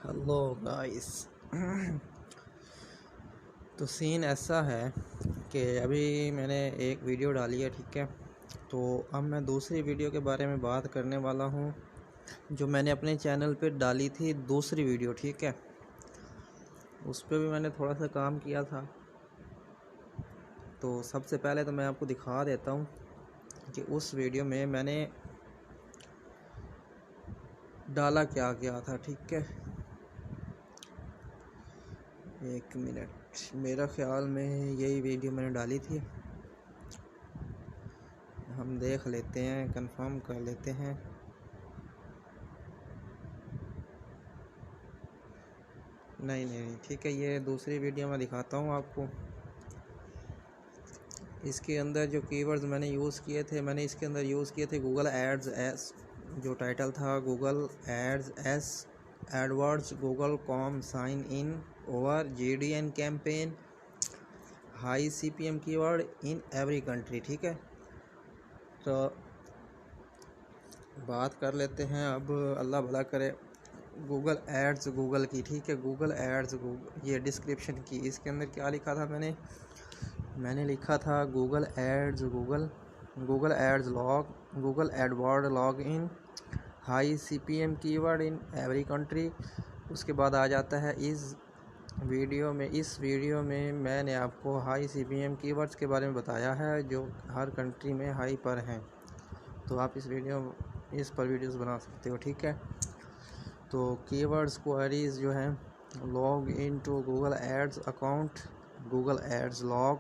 Hello guys. तो scene ऐसा है कि अभी मैंने एक वीडियो डाली है, ठीक है। तो अब मैं दूसरी वीडियो के बारे में बात करने वाला हूँ जो मैंने अपने चैनल पे डाली थी, दूसरी वीडियो, ठीक है। उस पर भी मैंने थोड़ा सा काम किया था। तो सबसे पहले तो मैं आपको दिखा देता हूँ कि उस वीडियो में मैंने डाला क्या क्या था, ठीक है। एक मिनट, मेरा ख्याल में यही वीडियो मैंने डाली थी। हम देख लेते हैं, कंफर्म कर लेते हैं। नहीं, ठीक है, ये दूसरी वीडियो मैं दिखाता हूँ आपको। इसके अंदर जो कीवर्ड्स मैंने यूज़ किए थे, मैंने इसके अंदर यूज़ किए थे गूगल एड्स एस, जो टाइटल था Google AdSense AdWords Google com sign in over GDN campaign high CPM keyword in every country, ठीक है। तो बात कर लेते हैं अब, अल्लाह भला करे, गूगल एड्स गूगल की, ठीक है। गूगल एड्स गूगल, ये डिस्क्रिप्शन की, इसके अंदर क्या लिखा था मैंने लिखा था Google Ads Google Ads log Google AdWord log in high CPM keyword in every country. उसके बाद आ जाता है इस वीडियो में मैंने आपको हाई CPM कीवर्ड्स के बारे में बताया है जो हर कंट्री में हाई पर हैं। तो आप इस पर वीडियोस बना सकते हो, ठीक है। तो कीवर्ड्स क्वेरीज जो हैं, log in to Google Ads account, Google Ads log,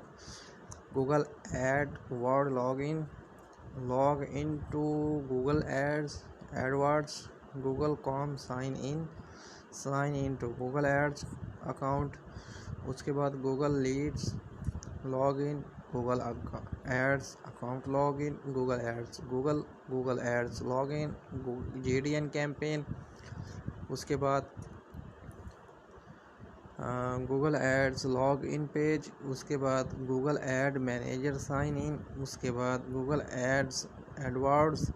Google AdWord log in to Google AdWords Google com sign in to Google Ads account. उसके बाद Google leads log in Google Ads account log in Google Ads log in GDN campaign. उसके बाद Google Ads log in page. उसके बाद Google ad manager sign in. उसके बाद Google ads Edwards.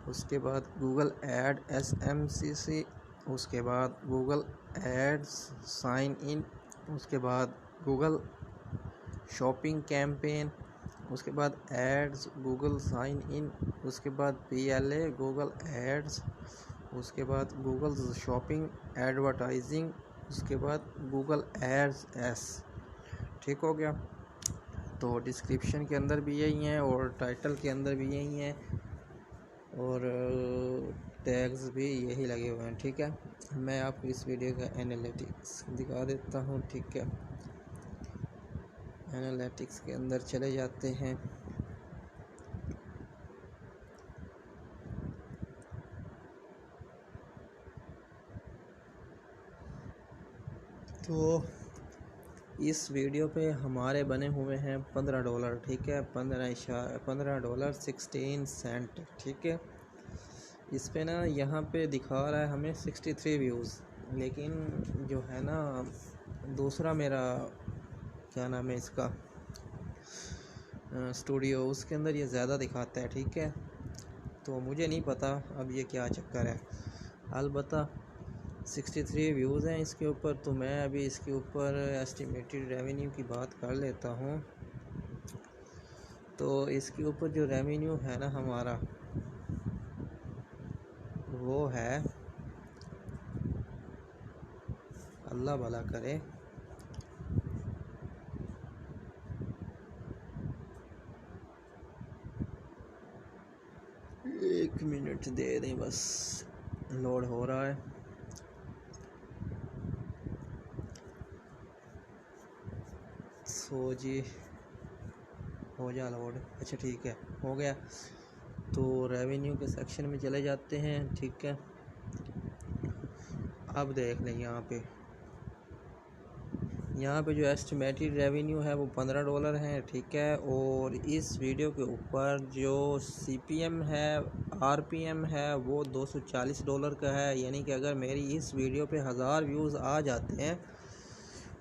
उसके बाद गूगल एड SMCC। उसके बाद गूगल एड्स साइन इन। उसके बाद गूगल शॉपिंग कैंपेन। उसके बाद एड्स गूगल साइन इन। उसके बाद PLA गूगल एड्स। उसके बाद गूगल शॉपिंग एडवर्टाइजिंग। उसके बाद गूगल एड्स एस, ठीक हो गया। तो डिस्क्रिप्शन के अंदर भी यही है और टाइटल के अंदर भी यही है और टैग्स भी यही लगे हुए हैं, ठीक है। मैं आपको इस वीडियो का एनालिटिक्स दिखा देता हूँ, ठीक है। एनालिटिक्स के अंदर चले जाते हैं। तो इस वीडियो पे हमारे बने हुए हैं $15, ठीक है। $15.16, ठीक है। इस पे ना यहाँ पे दिखा रहा है हमें 63 व्यूज़, लेकिन जो है ना दूसरा मेरा क्या नाम है इसका स्टूडियो, उसके अंदर ये ज़्यादा दिखाता है, ठीक है। तो मुझे नहीं पता अब ये क्या चक्कर है। अलबत्ता 63 व्यूज़ हैं इसके ऊपर। तो मैं अभी इसके ऊपर एस्टिमेटेड रेवेन्यू की बात कर लेता हूँ। तो इसके ऊपर जो रेवेन्यू है ना हमारा, वो है, अल्लाह भला करे, एक मिनट दे दें बस, लोड हो रहा है। सो जी, हो जा लोड, अच्छा ठीक है, हो गया। तो रेवेन्यू के सेक्शन में चले जाते हैं, ठीक है। अब देख लें यहाँ पे जो एस्टिमेटेड रेवेन्यू है वो $15 है, ठीक है। और इस वीडियो के ऊपर जो CPM है, RPM है, वो $240 का है। यानी कि अगर मेरी इस वीडियो पे 1000 व्यूज़ आ जाते हैं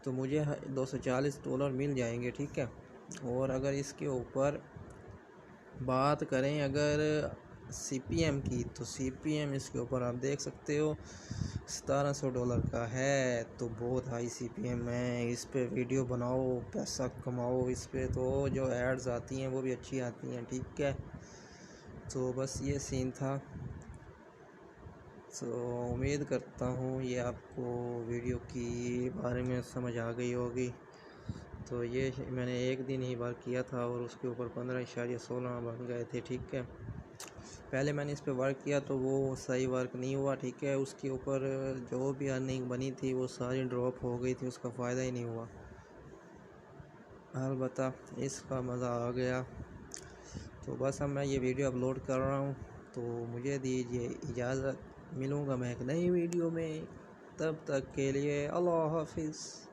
तो मुझे $240 मिल जाएंगे, ठीक है। और अगर इसके ऊपर बात करें, अगर CPM की, तो CPM इसके ऊपर आप देख सकते हो $1700 का है, तो बहुत हाई CPM है। इस पे वीडियो बनाओ, पैसा कमाओ इस पे, तो जो एड्स आती हैं वो भी अच्छी आती हैं, ठीक है। तो बस ये सीन था। तो उम्मीद करता हूँ ये आपको वीडियो की बारे में समझ आ गई होगी। तो ये मैंने एक दिन ही बार किया था और उसके ऊपर 15.16 बन गए थे, ठीक है। पहले मैंने इस पे वर्क किया तो वो सही वर्क नहीं हुआ, ठीक है। उसके ऊपर जो भी अर्निंग बनी थी वो सारी ड्रॉप हो गई थी, उसका फ़ायदा ही नहीं हुआ। अलबत्ता इसका मज़ा आ गया। तो बस अब मैं ये वीडियो अपलोड कर रहा हूँ, तो मुझे दीजिए इजाज़त। मिलूँगा मैं एक नई वीडियो में, तब तक के लिए अल्लाह हाफिज़।